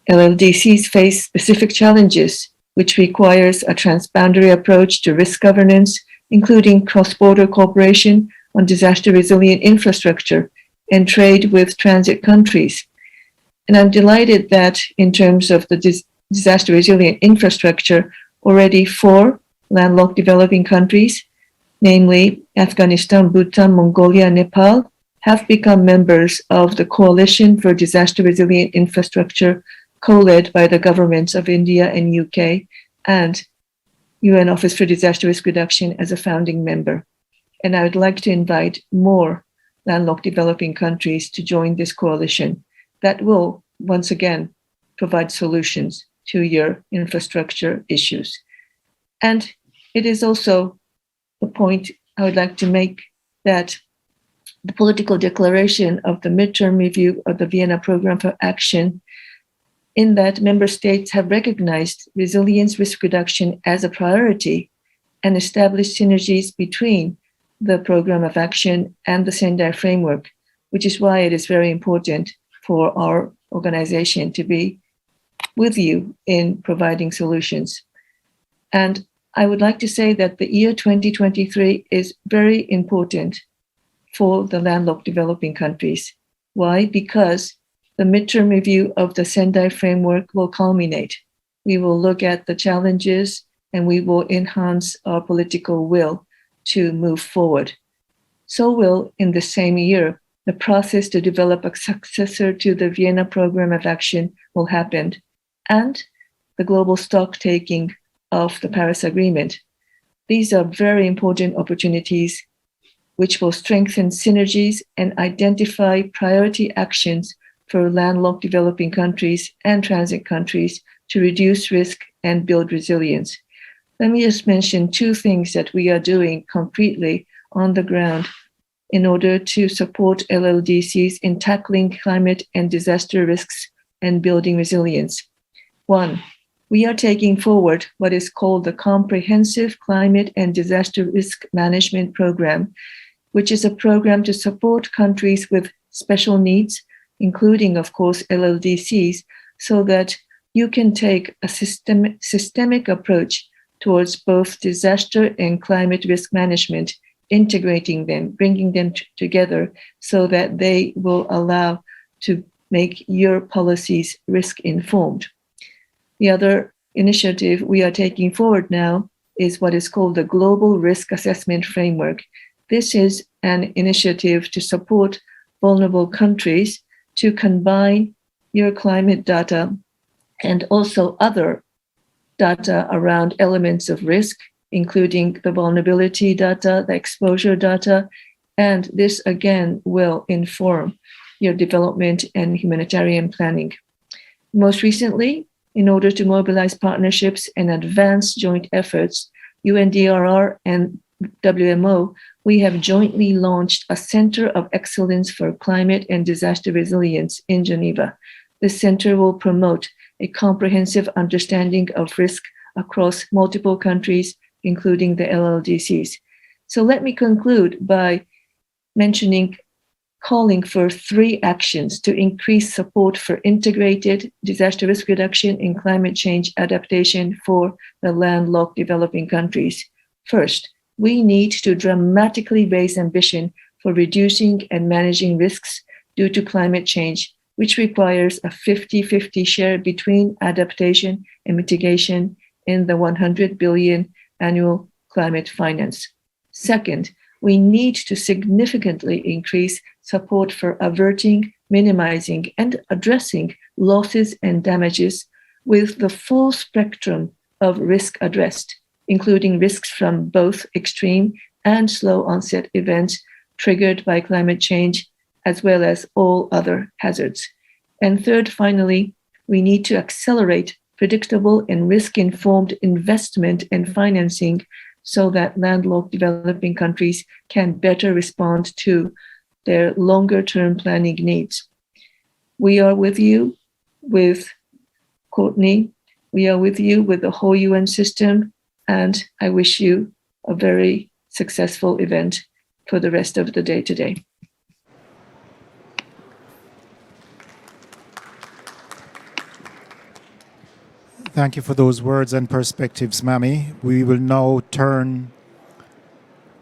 LLDCs face specific challenges, which requires a transboundary approach to risk governance, including cross-border cooperation on disaster-resilient infrastructure and trade with transit countries. And I'm delighted that in terms of the disaster-resilient infrastructure, already 4 landlocked developing countries, namely Afghanistan, Bhutan, Mongolia, and Nepal, have become members of the Coalition for Disaster-Resilient Infrastructure, co-led by the governments of India and UK, and UN Office for Disaster Risk Reduction as a founding member. And I would like to invite more landlocked developing countries to join this coalition that will, once again, provide solutions to your infrastructure issues. And it is also the point I would like to make that the political declaration of the midterm review of the Vienna Program for Action, in that member states have recognized resilience risk reduction as a priority and established synergies between the Program of Action and the Sendai framework, which is why it is very important for our organization to be with you in providing solutions. And I would like to say that the year 2023 is very important for the landlocked developing countries. Why? Because the midterm review of the Sendai framework will culminate. We will look at the challenges and we will enhance our political will to move forward. So will, in the same year, the process to develop a successor to the Vienna Program of Action will happen, and the global stock taking of the Paris Agreement. These are very important opportunities which will strengthen synergies and identify priority actions for landlocked developing countries and transit countries to reduce risk and build resilience. Let me just mention two things that we are doing concretely on the ground in order to support LLDCs in tackling climate and disaster risks and building resilience. One, we are taking forward what is called the Comprehensive Climate and Disaster Risk Management Program, which is a program to support countries with special needs, including, of course, LLDCs, so that you can take a systemic approach towards both disaster and climate risk management, integrating them, bringing them together so that they will allow to make your policies risk-informed. The other initiative we are taking forward now is what is called the Global Risk Assessment Framework. This is an initiative to support vulnerable countries to combine your climate data and also other data around elements of risk, including the vulnerability data, the exposure data, and this again will inform your development and humanitarian planning. Most recently, in order to mobilize partnerships and advance joint efforts, UNDRR and WMO, we have jointly launched a Center of Excellence for Climate and Disaster Resilience in Geneva. This center will promote a comprehensive understanding of risk across multiple countries, including the LLDCs. So let me conclude by calling for 3 actions to increase support for integrated disaster risk reduction and climate change adaptation for the landlocked developing countries. First, we need to dramatically raise ambition for reducing and managing risks due to climate change, which requires a 50-50 share between adaptation and mitigation in the 100 billion annual climate finance. Second, we need to significantly increase support for averting, minimizing, and addressing losses and damages with the full spectrum of risk addressed, including risks from both extreme and slow onset events triggered by climate change, as well as all other hazards. And third, finally, we need to accelerate predictable and risk-informed investment and financing so that landlocked developing countries can better respond to their longer-term planning needs. We are with you with Courtney. We are with you with the whole UN system, and I wish you a very successful event for the rest of the day today. Thank you for those words and perspectives, Mami. We will now turn,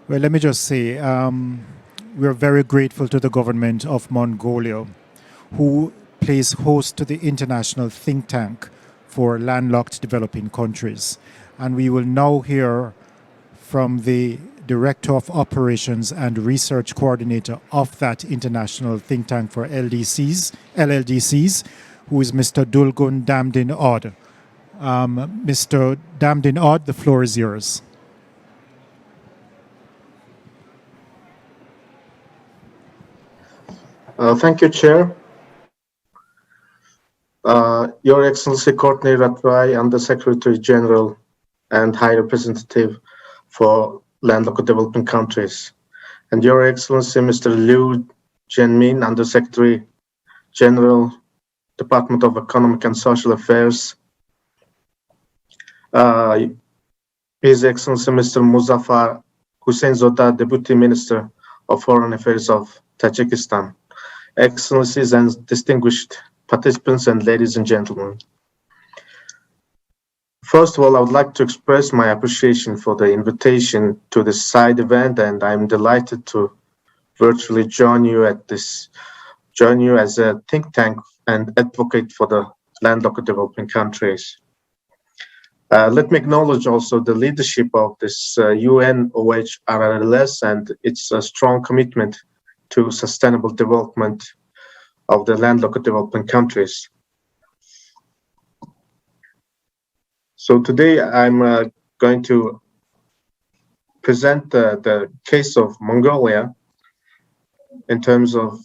well, let me just say, we're very grateful to the government of Mongolia, who plays host to the International Think Tank for Landlocked Developing Countries. And we will now hear from the Director of Operations and Research Coordinator of that International Think Tank for LLDCs, who is Mr. Dulgun Damdin Odd. Mr. Damdin Odd, the floor is yours. Thank you, Chair. Your Excellency Courtney Ratway, and the Secretary General and High Representative for Landlocked Developing Countries, and Your Excellency, Mr. Liu Jianmin, Undersecretary General, Department of Economic and Social Affairs, His Excellency, Mr. Muzaffar Husseinzoda, Deputy Minister of Foreign Affairs of Tajikistan, Excellencies and distinguished participants, and ladies and gentlemen. First of all, I would like to express my appreciation for the invitation to this side event, and I'm delighted to virtually join you as a think tank and advocate for the landlocked developing countries. Let me acknowledge also the leadership of this UN OHRLS and its strong commitment to sustainable development of the landlocked developing countries. So today I'm going to present the case of Mongolia in terms of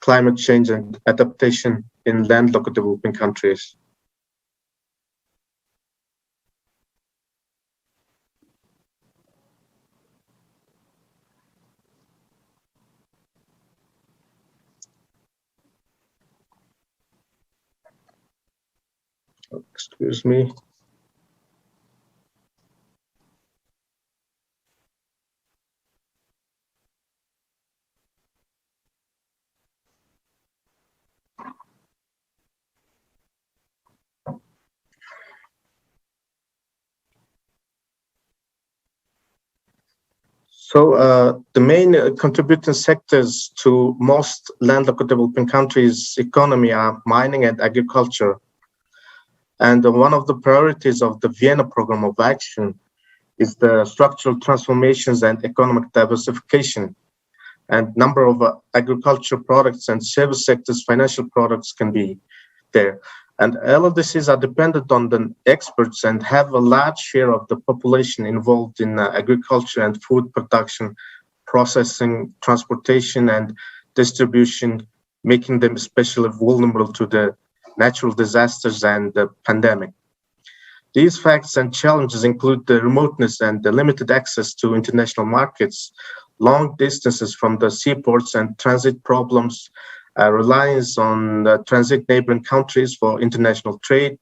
climate change and adaptation in landlocked developing countries. Excuse me. So the main contributing sectors to most landlocked developing countries' economy are mining and agriculture. And one of the priorities of the Vienna Program of Action is the structural transformations and economic diversification. And number of agriculture products and service sectors, financial products can be there. And LLDCs are dependent on the experts and have a large share of the population involved in agriculture and food production, processing, transportation, and distribution, making them especially vulnerable to the natural disasters and the pandemic. These facts and challenges include the remoteness and the limited access to international markets, long distances from the seaports and transit problems, reliance on transit neighboring countries for international trade,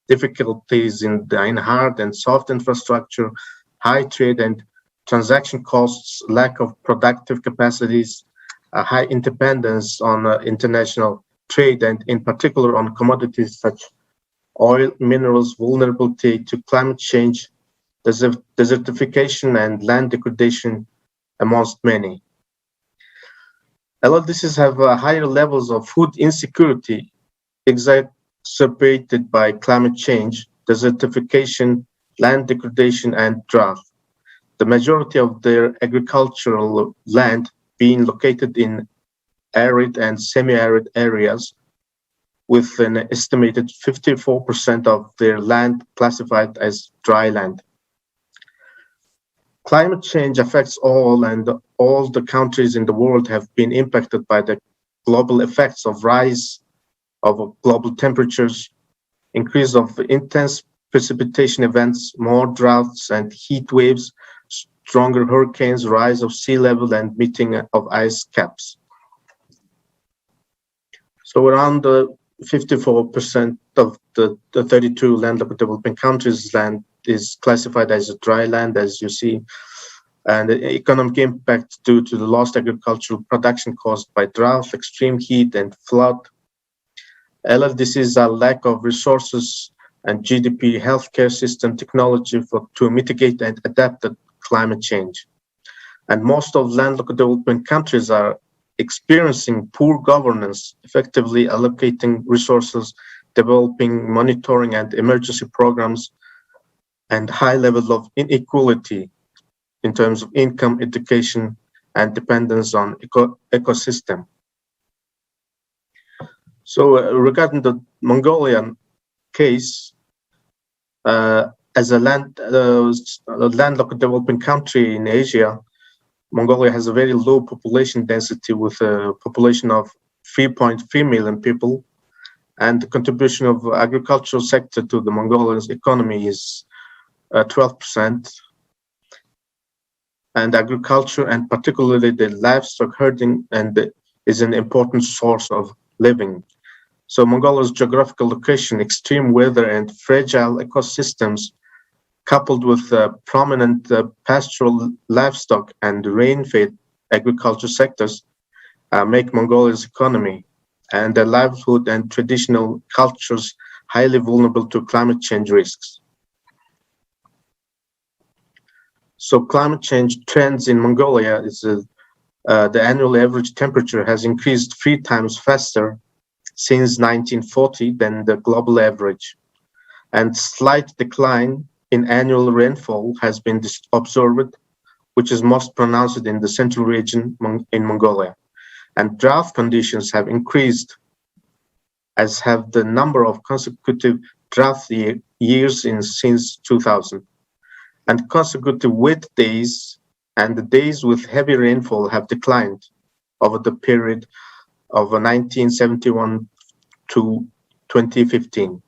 difficulties in hard and soft infrastructure, high trade and transaction costs, lack of productive capacities, high interdependence on international trade, and in particular on commodities such oil, minerals, vulnerability to climate change, desertification, and land degradation, amongst many. LLDCs have higher levels of food insecurity exacerbated by climate change, desertification, land degradation, and drought. The majority of their agricultural land being located in arid and semi-arid areas, with an estimated 54% of their land classified as dry land. Climate change affects all, and all the countries in the world have been impacted by the global effects of rise of global temperatures, increase of intense precipitation events, more droughts and heat waves, stronger hurricanes, rise of sea level, and meeting of ice caps. So around 54% of the 32 landlocked developing countries' land is classified as a dry land, as you see, and the economic impact due to the lost agricultural production caused by drought, extreme heat, and flood. LLDCs are lack of resources and GDP, healthcare system, technology to mitigate and adapt to climate change. And most of landlocked developing countries are experiencing poor governance, effectively allocating resources, developing monitoring and emergency programs, and high level of inequality in terms of income, education, and dependence on ecosystem. So regarding the Mongolian case, as a landlocked developing country in Asia, Mongolia has a very low population density with a population of 3.3 million people, and the contribution of agricultural sector to the Mongolian economy is 12%. and agriculture, and particularly the livestock herding, is an important source of living. So Mongolia's geographical location, extreme weather, and fragile ecosystems, coupled with prominent pastoral livestock and rain-fed agriculture sectors, make Mongolia's economy and their livelihood and traditional cultures highly vulnerable to climate change risks. So climate change trends in Mongolia is the annual average temperature has increased 3 times faster since 1940 than the global average, and slight decline in annual rainfall has been observed, which is most pronounced in the central region in Mongolia. And drought conditions have increased, as have the number of consecutive drought years since 2000. And consecutive wet days and the days with heavy rainfall have declined over the period of 1971 to 2015.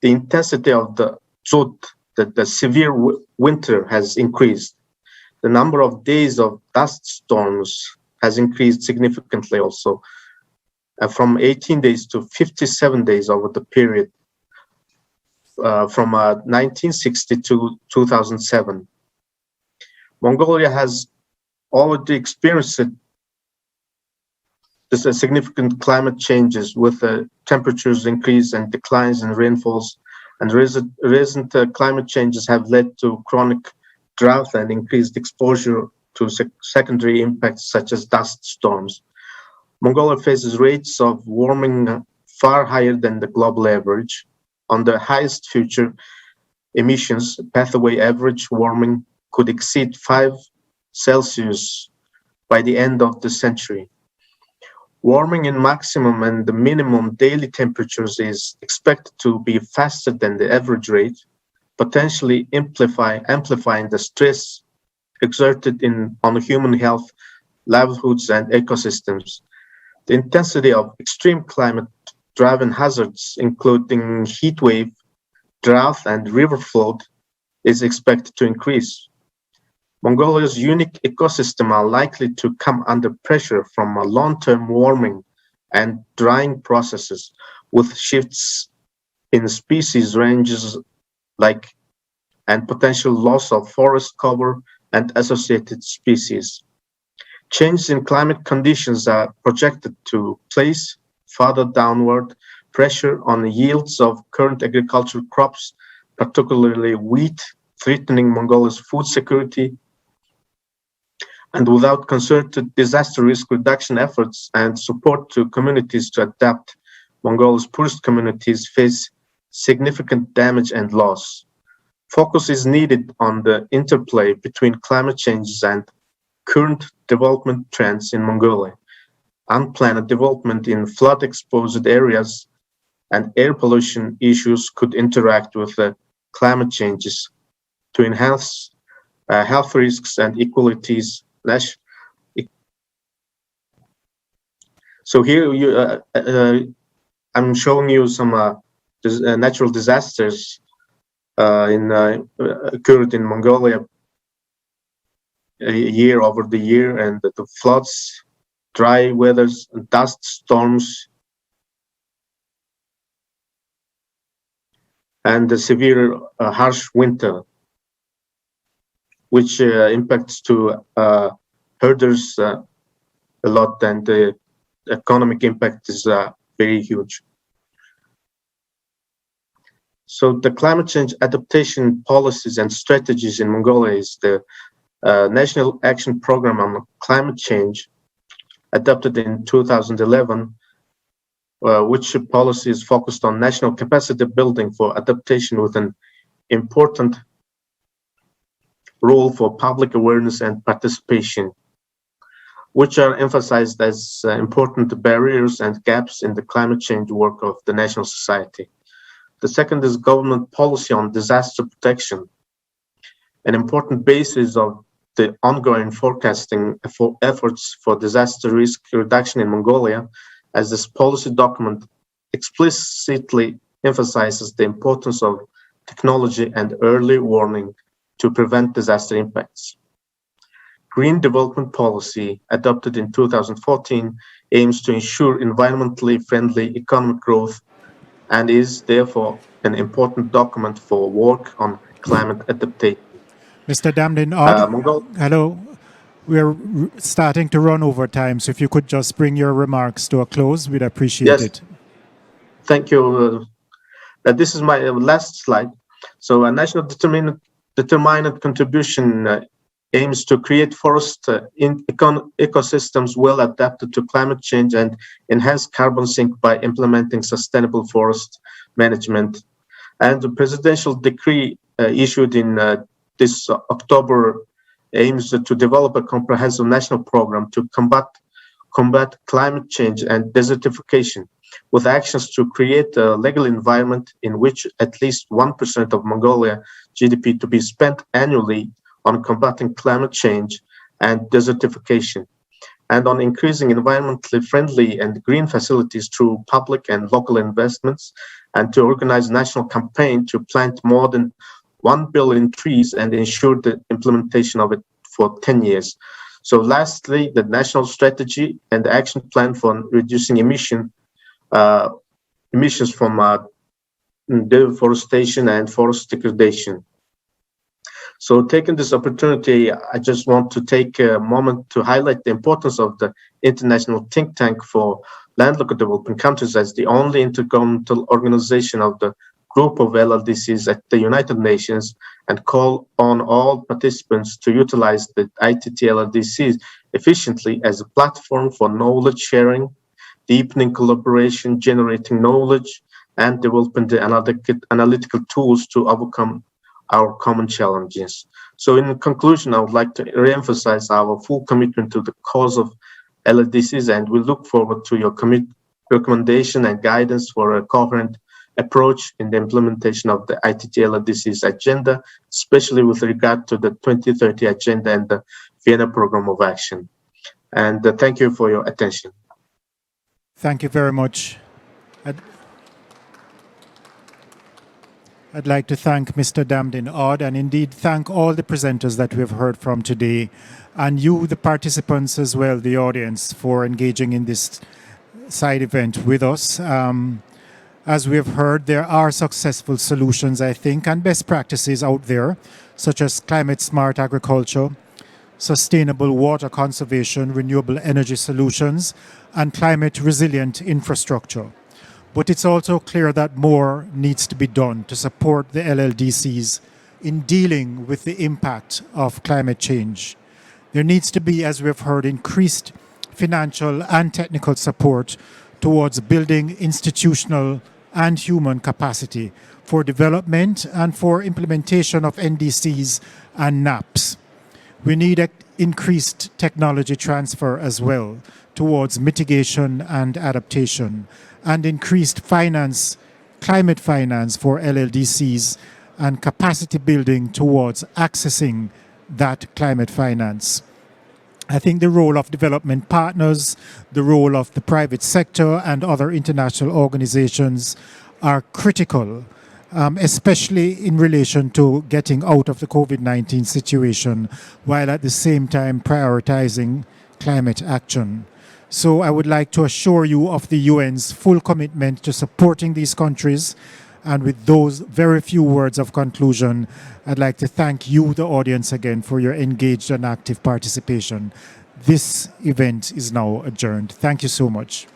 The intensity of the drought, the severe winter, has increased. The number of days of dust storms has increased significantly also, from 18 days to 57 days over the period from 1960 to 2007. Mongolia has already experienced significant climate changes with temperatures increase and declines in rainfalls, and recent climate changes have led to chronic drought and increased exposure to secondary impacts such as dust storms. Mongolia faces rates of warming far higher than the global average. On the highest future emissions, pathway average warming could exceed 5 Celsius by the end of the century. Warming in maximum and the minimum daily temperatures is expected to be faster than the average rate, potentially amplifying the stress exerted on human health, livelihoods, and ecosystems. The intensity of extreme climate-driven hazards, including heat wave, drought, and river flood, is expected to increase. Mongolia's unique ecosystem are likely to come under pressure from a long-term warming and drying processes, with shifts in species ranges and potential loss of forest cover and associated species. Changes in climate conditions are projected to place further downward pressure on the yields of current agricultural crops, particularly wheat, threatening Mongolia's food security. And without concerted disaster risk reduction efforts and support to communities to adapt, Mongolia's poorest communities face significant damage and loss. Focus is needed on the interplay between climate changes and current development trends in Mongolia. Unplanned development in flood-exposed areas and air pollution issues could interact with the climate changes to enhance health risks and inequalities. So here I'm showing you some natural disasters occurred in Mongolia year over the year, and the floods, dry weathers, dust storms, and the severe harsh winter, which impacts to herders a lot, and the economic impact is very huge. So the climate change adaptation policies and strategies in Mongolia is the National Action Program on Climate Change, adopted in 2011, which policy is focused on national capacity building for adaptation with an important role for public awareness and participation, which are emphasized as important barriers and gaps in the climate change work of the national society. The second is government policy on disaster protection, an important basis of the ongoing forecasting efforts for disaster risk reduction in Mongolia, as this policy document explicitly emphasizes the importance of technology and early warning to prevent disaster impacts. Green Development Policy, adopted in 2014, aims to ensure environmentally friendly economic growth and is therefore an important document for work on climate adaptation. Mr. Damdin Odd, Mongol- hello. We're starting to run over time, so if you could just bring your remarks to a close, we'd appreciate Yes. it. Thank you. This is my last slide. So a national determined contribution aims to create forest ecosystems well adapted to climate change and enhance carbon sink by implementing sustainable forest management. And the presidential decree issued in this October aims to develop a comprehensive national program to combat climate change and desertification, with actions to create a legal environment in which at least 1% of Mongolia GDP to be spent annually on combating climate change and desertification, and on increasing environmentally friendly and green facilities through public and local investments, and to organize a national campaign to plant more than 1 billion trees and ensure the implementation of it for 10 years. So lastly, the national strategy and the action plan for reducing emissions from deforestation and forest degradation. So taking this opportunity, I just want to take a moment to highlight the importance of the International Think Tank for Landlocked Developing Countries as the only intergovernmental organization of the group of LLDCs at the United Nations, and call on all participants to utilize the ITT LLDCs efficiently as a platform for knowledge sharing, deepening collaboration, generating knowledge, and developing the analytical tools to overcome our common challenges. So in conclusion, I would like to re-emphasize our full commitment to the cause of LLDCs, and we look forward to your recommendation and guidance for a coherent approach in the implementation of the ITT LLDCs agenda, especially with regard to the 2030 agenda and the Vienna Program of Action. And thank you for your attention. Thank you very much. I'd like to thank Mr. Damdin Odd, and indeed thank all the presenters that we've heard from today, and you, the participants as well, the audience, for engaging in this side event with us. As we have heard, there are successful solutions, I think, and best practices out there, such as climate-smart agriculture, sustainable water conservation, renewable energy solutions, and climate-resilient infrastructure. But it's also clear that more needs to be done to support the LLDCs in dealing with the impact of climate change. There needs to be, as we've heard, increased financial and technical support towards building institutional and human capacity for development and for implementation of NDCs and NAPs. We need increased technology transfer as well towards mitigation and adaptation, and increased finance, climate finance for LLDCs, and capacity building towards accessing that climate finance. I think the role of development partners, the role of the private sector and other international organizations are critical, especially in relation to getting out of the COVID-19 situation, while at the same time prioritizing climate action. So I would like to assure you of the UN's full commitment to supporting these countries. And with those very few words of conclusion, I'd like to thank you, the audience, again for your engaged and active participation. This event is now adjourned. Thank you so much.